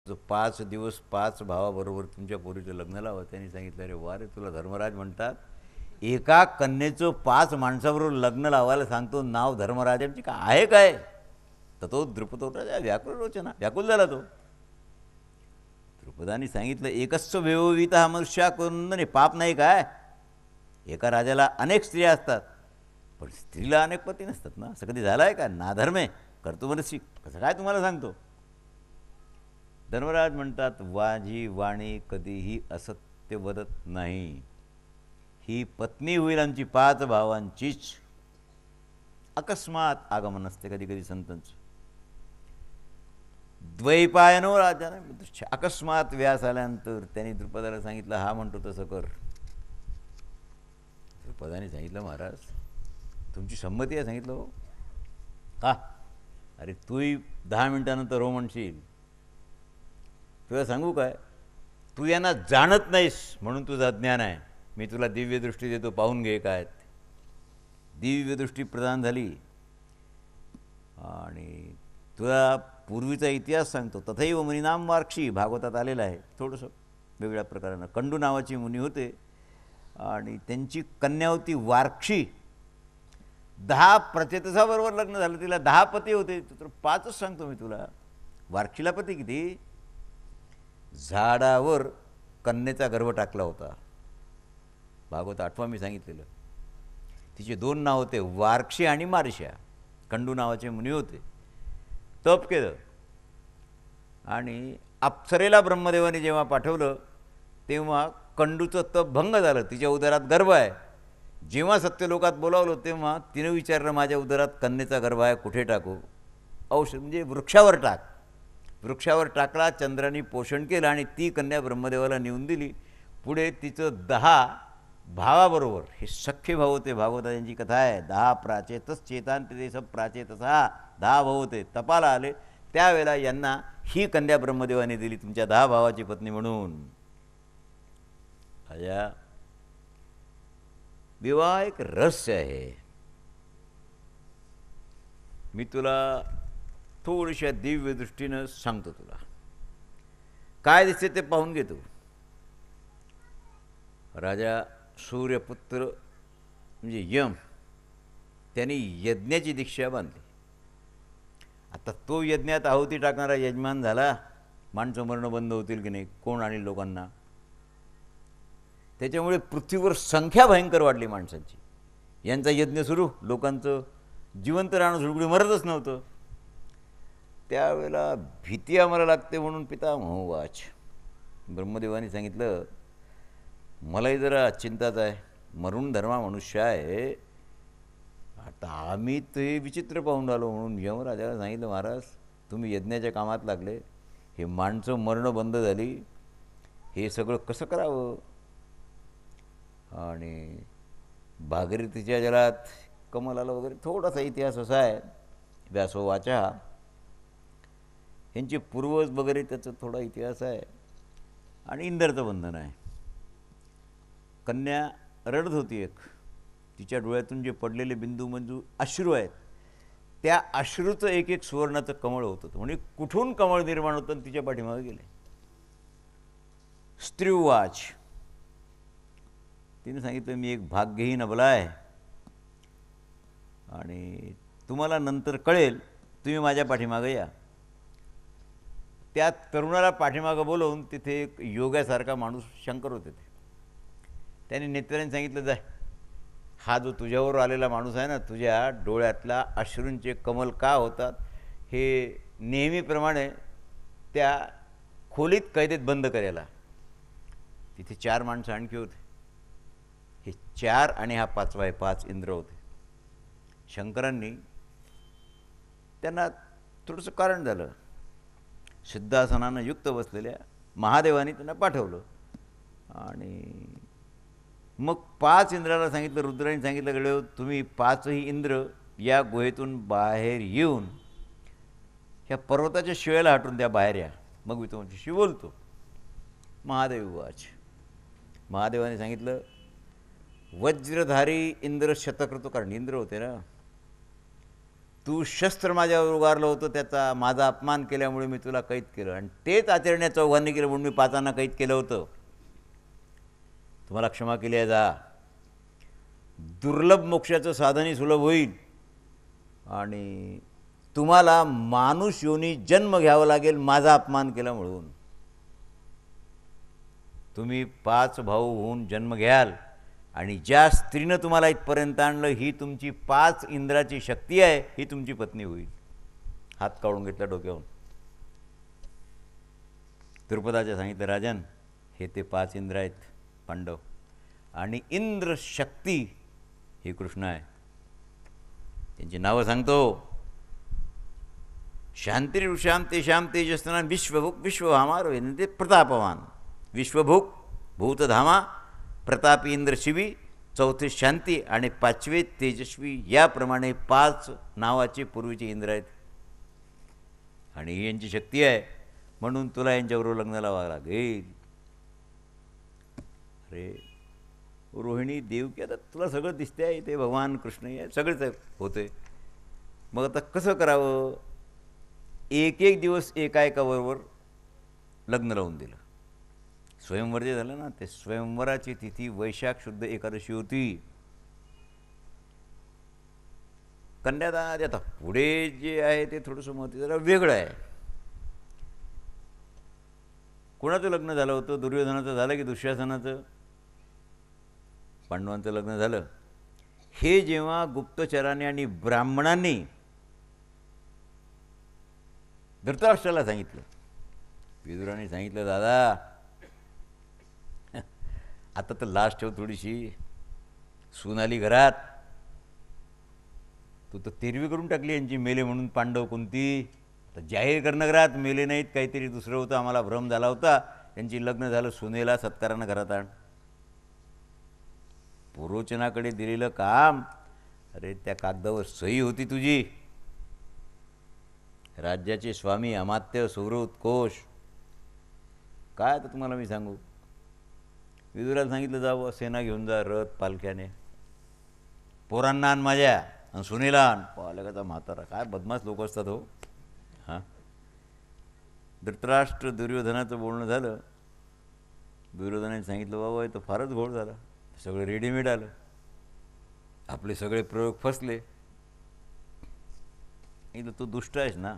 जो 5 दिवस 5 भावाबरोबर तुमच्या पोरीचं लग्न लावं. त्यांनी सांगितलं, अरे वा रे, तुला धर्मराज म्हणतात. एका कन्येचं 5 माणसाबरोबर लग्न लावायला सांगतो, नाव धर्मराजांची का आहे काय? तर तो द्रुपद होता व्याकुळ रोचना, व्याकुल झाला तो. द्रुपदाने सांगितलं, एकच वेववित हा मनुष्या करून पाप नाही काय? एका राजाला अनेक स्त्रिया असतात, पण स्त्रीला अनेक पती नसतात ना. असं कधी झालं आहे का? नाधर्म आहे, करतो मनसी. कसं काय तुम्हाला सांगतो? धर्मराज म्हणतात, माझी वाणी कधीही असत्य वदत नाही. ही पत्नी होईल आमची 5 भावांचीच. अकस्मात आगमन असते कधी कधी संतांचं. द्वैपायनो राजाने अकस्मात व्यास आल्यानंतर त्यांनी द्रुपदाला सांगितलं, हा म्हणतो तसं कर. द्रुपदाने सांगितलं, महाराज तुमची संमती आहे? सांगितलं, हो. का? अरे तूही 10 मिनिटानंतर हो म्हणशील. तुला सांगू काय, तू यांना जाणत नाहीस म्हणून तुझं अज्ञान आहे. मी तुला दिव्यदृष्टी देतो, पाहून घे काय. दिव्यदृष्टी प्रदान झाली आणि तुला पूर्वीचा इतिहास सांगतो. तथैव मुनीनाम वार्क्षी, भागवतात आलेलं आहे. थोडंसं वेगळ्या प्रकारानं. कंडू नावाची मुनी होते आणि त्यांची कन्या होती वार्क्षी. 10 प्रचेतसाबरोबर लग्न झालं. तिला 10 पती होते. तर 5च सांगतो मी तुला. वार्क्षीला पती किती? झाडावर कन्येचा गर्भ टाकला होता. भागवत 8वां मी सांगितलेलं. तिचे 2 नाव होते, वार्क्षी आणि मार्ष्या. कंडू नावाचे मुनी होते. तप केलं आणि अप्सरेला ब्रह्मदेवाने जेव्हा पाठवलं तेव्हा कंडूचं तप भंग झालं. तिच्या उदरात गर्भ आहे. जेव्हा सत्यलोकात बोलावलं तेव्हा तिनं विचारलं, माझ्या उदरात कन्येचा गर्भ आहे, कुठे टाकू? औषध म्हणजे वृक्षावर टाक. वृक्षावर टाकला. चंद्राने पोषण केलं आणि ती कन्या ब्रह्मदेवाला नेऊन दिली. पुढे तिचं 10 भावाबरोबर, हे सख्खे भाऊ होते. भागवता यांची कथा आहे. 10 प्राचेतस चेतांत ते सब प्राचेतसा. 10 भाऊ होते, तपाला आले. त्यावेळेला यांना ही कन्या ब्रह्मदेवाने दिली, तुमच्या 10 भावाची पत्नी म्हणून. राजा, विवाह एक रहस्य आहे. मी तुला थोड्याशा दिव्य दृष्टीनं सांगतो. तुला काय दिसते ते पाहून घेतो. राजा सूर्यपुत्र म्हणजे यम, त्यांनी यज्ञाची दीक्षा बांधली. आता तो यज्ञात आहुती टाकणारा यजमान झाला. माणसं मरणं बंद होतील की नाही, कोण आणि लोकांना. त्याच्यामुळे पृथ्वीवर संख्या भयंकर वाढली माणसांची. यांचा यज्ञ सुरू, लोकांचं जिवंत राहणं सुरू, मरतच नव्हतं. त्यावेळेला भीती आम्हाला लागते म्हणून पितामह वाच, ब्रह्मदेवाने सांगितलं, मलाही जरा चिंताच आहे. मरून धर्मा मनुष्य आहे. आता आम्ही ते विचित्र पाहून आलो. म्हणून यमराजाला सांगितलं, महाराज तुम्ही यज्ञाच्या कामात लागले, हे माणसं मरणं बंद झाली, हे सगळं कसं करावं? आणि भागीरथीच्या जलात कमलाला वगैरे थोडासा इतिहास असा आहे. व्यासो वाचा, यांचे पूर्वज वगैरे त्याचा थोडा इतिहास आहे. आणि इंद्रचं बंधन आहे. कन्या रडत होती. एक तिच्या डोळ्यातून जे पडलेले बिंदू मंजू अश्रू आहेत, त्या अश्रूचं एक एक सुवर्णाचं कमळ होत होतं. म्हणजे कुठून कमळ निर्माण होतं आणि तिच्या पाठीमागे गेले. स्त्रीवाच, तिने सांगितलं, मी एक भाग्यहीन अबला आहे आणि तुम्हाला नंतर कळेल, तुम्ही माझ्या पाठीमागे या. त्या तरुणाला पाठीमागं बोलवून तिथे एक योगासारखा माणूस शंकर होते. त्याने नेत्याने सांगितलं, जाय, हा जो तुझ्यावर आलेला माणूस आहे ना, तुझ्या डोळ्यातला अश्रूंचे कमल का होतात हे नेहमीप्रमाणे त्या खोलीत कैदेत बंद करायला. तिथे 4 माणसं आणखी होते. हे 4 आणि हा 5वा आहे, 5 इंद्र होते. शंकरांनी त्यांना थोडंसं कारण झालं. सिद्धासनानं युक्त बसलेल्या महादेवाने त्यांना पाठवलं. आणि मग 5 इंद्राला सांगितलं, रुद्राने सांगितलं, गडे तुम्ही 5ही इंद्र या गुहेतून बाहेर येऊन ह्या पर्वताच्या शिवेला हटून द्या, बाहेर या, मग मी तुमच्याशी बोलतो. महादेव वाच, महादेवाने सांगितलं, वज्रधारी इंद्र शतक्रतू, कारण इंद्र होते ना, तू शस्त्र माझ्यावर उगारलं होतं, त्याचा माझा अपमान केल्यामुळे मी तुला कैद केलं आणि तेच आचरण्या चौघांनी केलं म्हणून मी पाचांना कैद केलं होतं. तुम्हाला क्षमा केली आहे, जा. दुर्लभ मोक्षाचं साधनही सुलभ होईल आणि तुम्हाला मानुष योनी जन्म घ्यावा लागेल माझा अपमान केला म्हणून. तुम्ही 5 भाऊ होऊन जन्म घ्याल आणि ज्या स्त्रीनं तुम्हाला इथपर्यंत आणलं ही तुमची 5 इंद्राची शक्ती आहे, ही तुमची पत्नी होईल. हात काढून घेतला डोक्यावरून. द्रुपदाच्या सांगितलं, राजन हे ते 5 इंद्र आहेत पांडव आणि इंद्र शक्ती ही कृष्ण आहे. त्यांची नावं सांगतो. शांतिरुषाम तेषाम तेजस्तना विश्वभूक विश्वभामा ते प्रतापवान. विश्वभूक भूतधामा प्रतापी इंद्र शिवी, चौथे शांती आणि 5वे तेजस्वी. याप्रमाणे 5 नावाचे पूर्वीचे इंद्र आहेत आणि ही यांची शक्ती आहे म्हणून तुला यांच्याबरोबर लग्न लावावं लागेल. अरे रोहिणी देवकी, आता तुला सगळं दिसते आहे, ते भगवान कृष्ण आहे, सगळेच होते. मग आता कसं करावं? एक दिवस एकाबरोबर लग्न लावून दिलं. स्वयंवर जे झालं ना, ते स्वयंवराची तिथी वैशाख शुद्ध एकादशी होती. कन्यादान आता पुढे जे आहे ते थोडंसं महत्त्व जरा वेगळं आहे. कोणाचं लग्न झालं होतं? दुर्योधनाचं झालं की दुःशासनाचं? पांडवांचं लग्न झालं. हे जेव्हा गुप्तचराने आणि ब्राह्मणांनी धृतराष्ट्राला सांगितलं, विदुराने सांगितलं, दादा आता तर लास्ट ठेव थोडीशी, सून आली घरात, तू तर तेरवी करून टाकली यांची मेले म्हणून पांडव कोणती. तर जाहीर करणं घरात मेले नाहीत, काहीतरी दुसरं होतं, आम्हाला भ्रम झाला होता, त्यांची लग्न झालं, सुनेला सत्कारानं घरात आण. पुरोचनाकडे दिलेलं काम, अरे त्या कागदावर सही होती तुझी. राज्याचे स्वामी अमात्य सुहृद काय आता तुम्हाला मी सांगू. विदुराला सांगितलं, जावं सेना घेऊन जा, रथ पालख्याने, पोरांना आण माझ्या आणि सुनेला आण. पालकाचा म्हातारा, काय बदमाश लोक असतात हो. हां, धृतराष्ट्र दुर्योधनाचं बोलणं झालं. दुर्योधनाने सांगितलं, बाबा हे तर फारच घोळ झाला, सगळं रेडीमेड आलं, आपले सगळे प्रयोग फसले. इथं तू दुष्ट आहेस ना.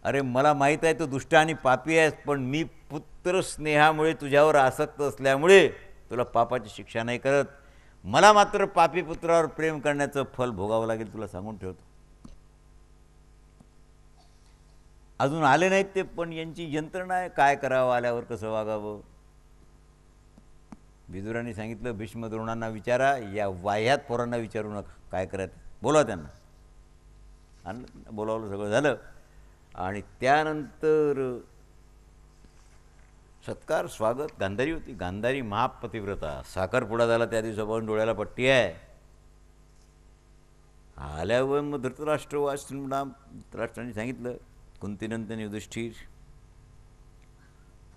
अरे मला माहीत आहे तू दुष्ट आणि पापी आहेस, पण मी पुत्र स्नेहामुळे तुझ्यावर आसक्त असल्यामुळे तुला पापाची शिक्षा नाही करत. मला मात्र पापी पुत्रावर प्रेम करण्याचं फल भोगावं लागेल, तुला सांगून ठेवतो. अजून आले नाहीत ते, पण यांची यंत्रणा आहे, काय करावं, आल्यावर कसं वागावं. विदुराने सांगितलं, भीष्म द्रोणांना विचारा, या वाह्यात पोरांना विचारू नका काय करायचं, बोलवा त्यांना. आणि बोलावलं, सगळं झालं. आणि त्यानंतर सत्कार स्वागत. गांधारी होती, गांधारी महापतिव्रता, साखरपुडा झाला त्या दिवसापासून डोळ्याला पट्टी आहे. आल्यावर मग धृतराष्ट्र वाचून धृतराष्ट्राने सांगितलं, कुंतीनंदन युधिष्ठिर,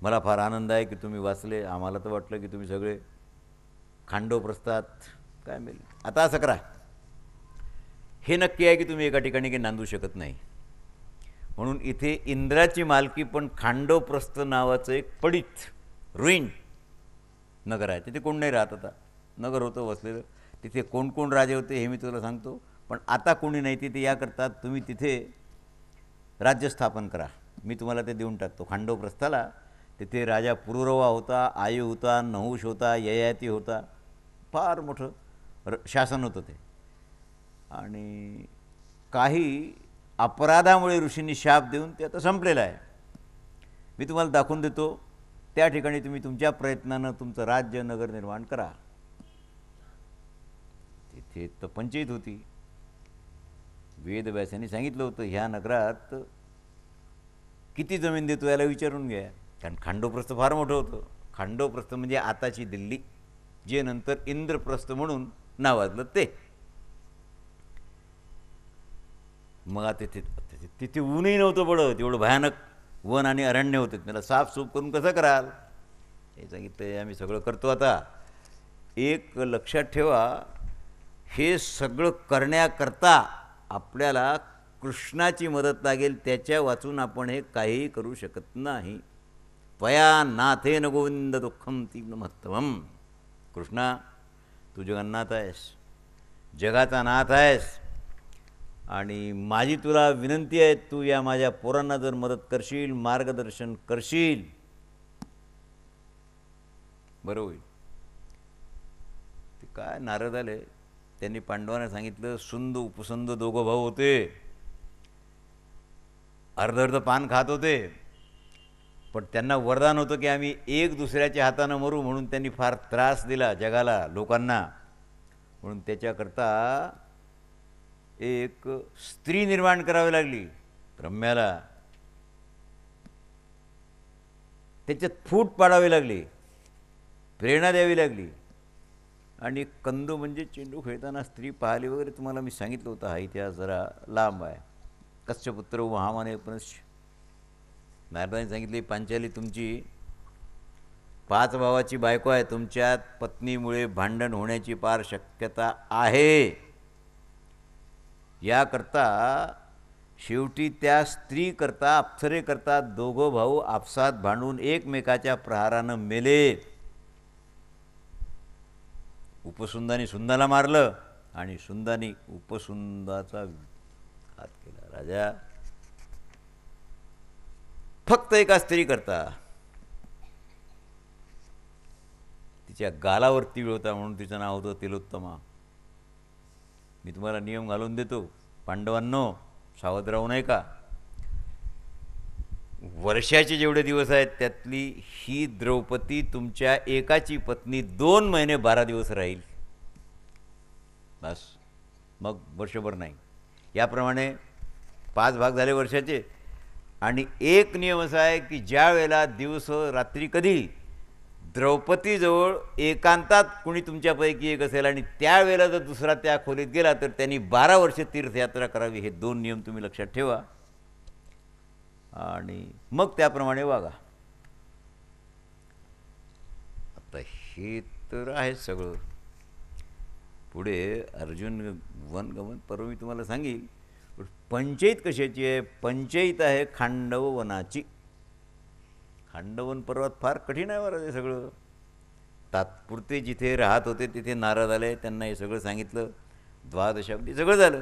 मला फार आनंद आहे की तुम्ही वाचले. आम्हाला तर वाटलं की तुम्ही सगळे खांडोप्रस्थात काय मिळेल. आता असं करा, हे नक्की आहे की तुम्ही एका ठिकाणी काही नांदू शकत नाही, म्हणून इथे इंद्राची मालकी पण खांडोप्रस्थ नावाचं एक पडित रुईन नगर आहे. तिथे कोण नाही राहत. आता नगर होतं वसलेलं, तिथे कोण कोण राजे होते हे मी तुला सांगतो, पण आता कोणी नाही तिथे. याकरता तुम्ही तिथे राज्य स्थापन करा, मी तुम्हाला ते देऊन टाकतो. खांडोप्रस्थाला तिथे राजा पुरुरवा होता, आयु होता, नहुष होता, ययाती होता, फार मोठं शासन होतं ते. आणि काही अपराधामुळे ऋषींनी शाप देऊन ते आता संपलेलं आहे. मी तुम्हाला दाखवून देतो, त्या ठिकाणी तुम्ही तुमच्या प्रयत्नानं तुमचं राज्य नगर निर्माण करा. तिथे तर पंचायत होती. वेदव्यासांनी सांगितलं होतं, ह्या नगरात किती जमीन देतो याला विचारून घ्या, कारण खांडोप्रस्थ फार मोठं होतं. खांडोप्रस्थ म्हणजे आताची दिल्ली, जे नंतर इंद्रप्रस्थ म्हणून नावाजलं ते. मग तिथे तिथे ऊनही नव्हतं पडत, एवढं भयानक वन आणि अरण्य होते. त्याला साफसूफ करून कसं कराल हे सांगितलं, आम्ही सगळं करतो. आता एक लक्षात ठेवा, हे सगळं करण्याकरता आपल्याला कृष्णाची मदत लागेल, त्याच्या वाचून आपण हे काहीही करू शकत नाही. त्वया नाथेन गोविंद दुःखम तीव्र महत्तमम. कृष्णा, तू जगन्नाथ आहेस, जगाचा नाथ आहेस, आणि माझी तुला विनंती आहे, तू या माझ्या पोरांना जर मदत करशील, मार्गदर्शन करशील, बरं होईल. ते काय नारद आले, त्यांनी पांडवांना सांगितलं, सुंद उपसुंद दोघं भाऊ होते, अर्ध अर्ध पान खात होते, पण त्यांना वरदान होतं की आम्ही एक दुसऱ्याच्या हातानं मरू, म्हणून त्यांनी फार त्रास दिला जगाला, लोकांना. म्हणून त्याच्याकरता एक स्त्री निर्माण करावी लागली ब्रह्म्याला, त्याच्यात फूट पाडावी लागली, प्रेरणा द्यावी लागली. आणि कंदू म्हणजे चेंडू खेळताना स्त्री पाहिली वगैरे, तुम्हाला मी सांगितलं होतं, हा इतिहास जरा लांब आहे. कश्यपुत्र महामाने पुनश्च. नारदांनी सांगितले, पांचाली तुमची 5 भावाची बायको आहे, तुमच्यात पत्नीमुळे भांडण होण्याची फार शक्यता आहे. याकरता शेवटी त्या स्त्री करता, अप्सरे करता दोघं भाऊ आपसात भांडून एकमेकाच्या प्रहारानं मेले. उपसुंदाने सुंदाला मारलं आणि सुंदाने उपसुंदाचा हात केला. राजा, फक्त एका स्त्री करता तिच्या गालावर तीळ होता, म्हणून तिचं नाव होतं तिलोत्तमा. मी तुम्हाला नियम घालून देतो, पांडवांनो, सावध राहू नये का. वर्षाचे जेवढे दिवस आहेत त्यातली ही द्रौपदी तुमच्या एकाची पत्नी 2 महिने 12 दिवस राहील, बस, मग वर्षभर नाही. याप्रमाणे 5 भाग झाले वर्षाचे. आणि एक नियम असा आहे की ज्या वेळेला दिवस रात्री कधी द्रौपदीजवळ एकांतात कुणी तुमच्यापैकी एक असेल आणि त्यावेळेला जर दुसरा त्या खोलीत गेला तर त्यांनी 12 वर्ष तीर्थयात्रा करावी. हे 2 नियम तुम्ही लक्षात ठेवा आणि मग त्याप्रमाणे वागा. आता हे तर आहे सगळं. पुढे अर्जुन वनगमन पर्व मी तुम्हाला सांगेल. पंचायत कशाची आहे? पंचायत आहे खांडव वनाची. खांडवन पर्वत फार कठीण आहे बरं. ते सगळं तात्पुरते जिथे राहत होते तिथे नारद आले, त्यांना हे सगळं सांगितलं, 12 अब्दी सगळं झालं.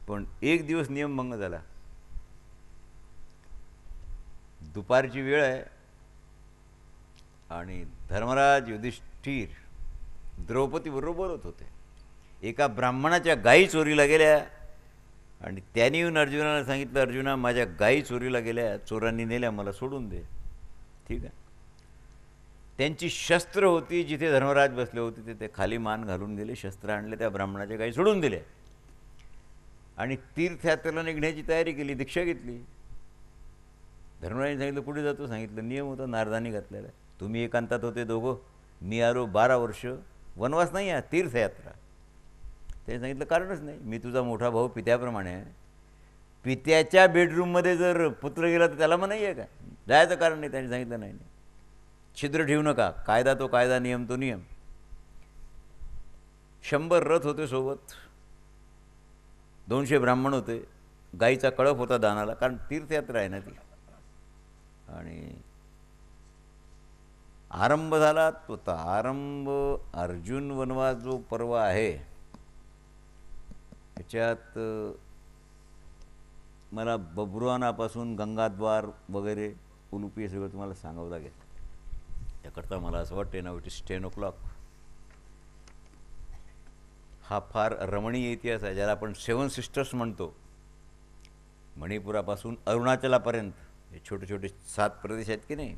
पण एक दिवस नियमभंग झाला. दुपारची वेळ आहे आणि धर्मराज युधिष्ठिर द्रौपदीबरोबर बोलत होते. एका ब्राह्मणाच्या गायी चोरीला गेल्या आणि त्यांनी येऊन अर्जुनाला सांगितलं, अर्जुना, माझ्या गायी चोरीला गेल्या, चोरांनी नेल्या, मला सोडून दे. ठीक आहे. त्यांची शस्त्र होती, जिथे धर्मराज बसले होते तिथे खाली मान घालून गेले, शस्त्र आणले, त्या ब्राह्मणाच्या गायी सोडून दिल्या आणि तीर्थयात्रेला निघण्याची तयारी केली, दीक्षा घेतली. धर्मराजांनी सांगितलं, कुठे जातो? सांगितलं, नियम होता नारदांनी घातलेला आहे. तुम्ही एकांतात होते दोघं, मी आलो 12 वर्ष, वनवास नाही आहे, तीर्थयात्रा. त्याने सांगितलं, कारणच नाही, मी तुझा मोठा भाऊ पित्याप्रमाणे आहे. पित्याच्या बेडरूममध्ये जर पुत्र गेला तर त्याला नाही आहे का? जायचं कारण नाही. त्यांनी सांगितलं, नाही नाही, छिद्र ठेवू नका, कायदा तो कायदा, नियम तो नियम. 100 रथ होते सोबत, 200 ब्राह्मण होते, गाईचा कळप होता दानाला, कारण तीर्थयात्रा आहे ना ती. आणि आरंभ झाला तो आरंभ. अर्जुन वनवास जो पर्व आहे त्याच्यात मला बब्रुवानापासून गंगाद्वार वगैरे उलुपी सगळं तुम्हाला सांगावं लागेल. त्याकरता मला असं वाटते ना, इट इज 10 o'clock. हा फार रमणीय इतिहास आहे, ज्याला आपण 7 सिस्टर्स म्हणतो. मणिपुरापासून अरुणाचलापर्यंत हे छोटे छोटे 7 प्रदेश आहेत की नाही.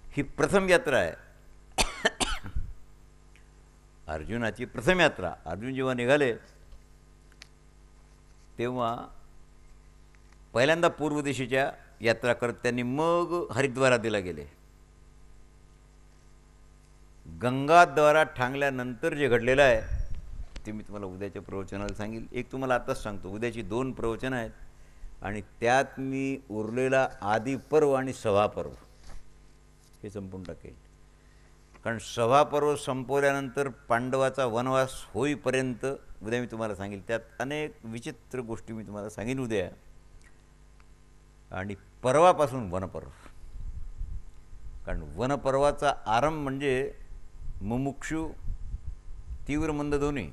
ही प्रथम यात्रा आहे, अर्जुनाची प्रथम यात्रा. अर्जुन जेव्हा निघाले तेव्हा पहिल्यांदा पूर्व दिशेच्या यात्रा करत त्यांनी मग हरिद्वाराला गेले. गंगाद्वारात ठांगल्यानंतर जे घडलेलं आहे ते मी तुम्हाला उद्याच्या प्रवचनाला सांगेल. एक तुम्हाला आत्ताच सांगतो, उद्याची 2 प्रवचनं आहेत आणि त्यात मी उरलेला आदी पर्व आणि सभा पर्व हे संपून टाकेल. कारण सभापर्व संपवल्यानंतर पांडवाचा वनवास होईपर्यंत उद्या मी तुम्हाला सांगेल, त्यात अनेक विचित्र गोष्टी मी तुम्हाला सांगेन उद्या. आणि पर्वापासून वनपर्व, कारण वनपर्वाचा आरंभ म्हणजे मुमुक्षू, तीव्र मंद दोन्ही,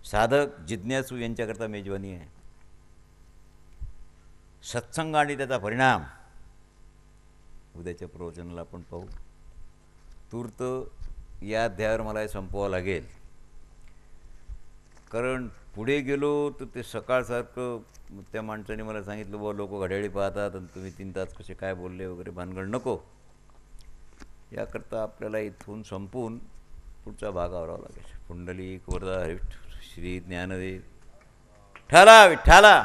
साधक जिज्ञासू यांच्याकरता मेजवानी आहे. सत्संग आणि त्याचा परिणाम उद्याच्या प्रवचनाला आपण पाहू. तूर्त या अध्यायावर मला हे संपवावं लागेल, कारण पुढे गेलो तर ते सकाळसारखं त्या माणसाने मला सांगितलं, बुवा लोक घड्याळी पाहतात आणि तुम्ही 3 तास कसे काय बोलले वगैरे भानगड नको. याकरता आपल्याला इथून संपून पुढचा भाग आवरावा लागेल. पुंडलिक वरदा हरिविठ्ठल श्री ज्ञानदेव विठ्ठला विठ्ठला.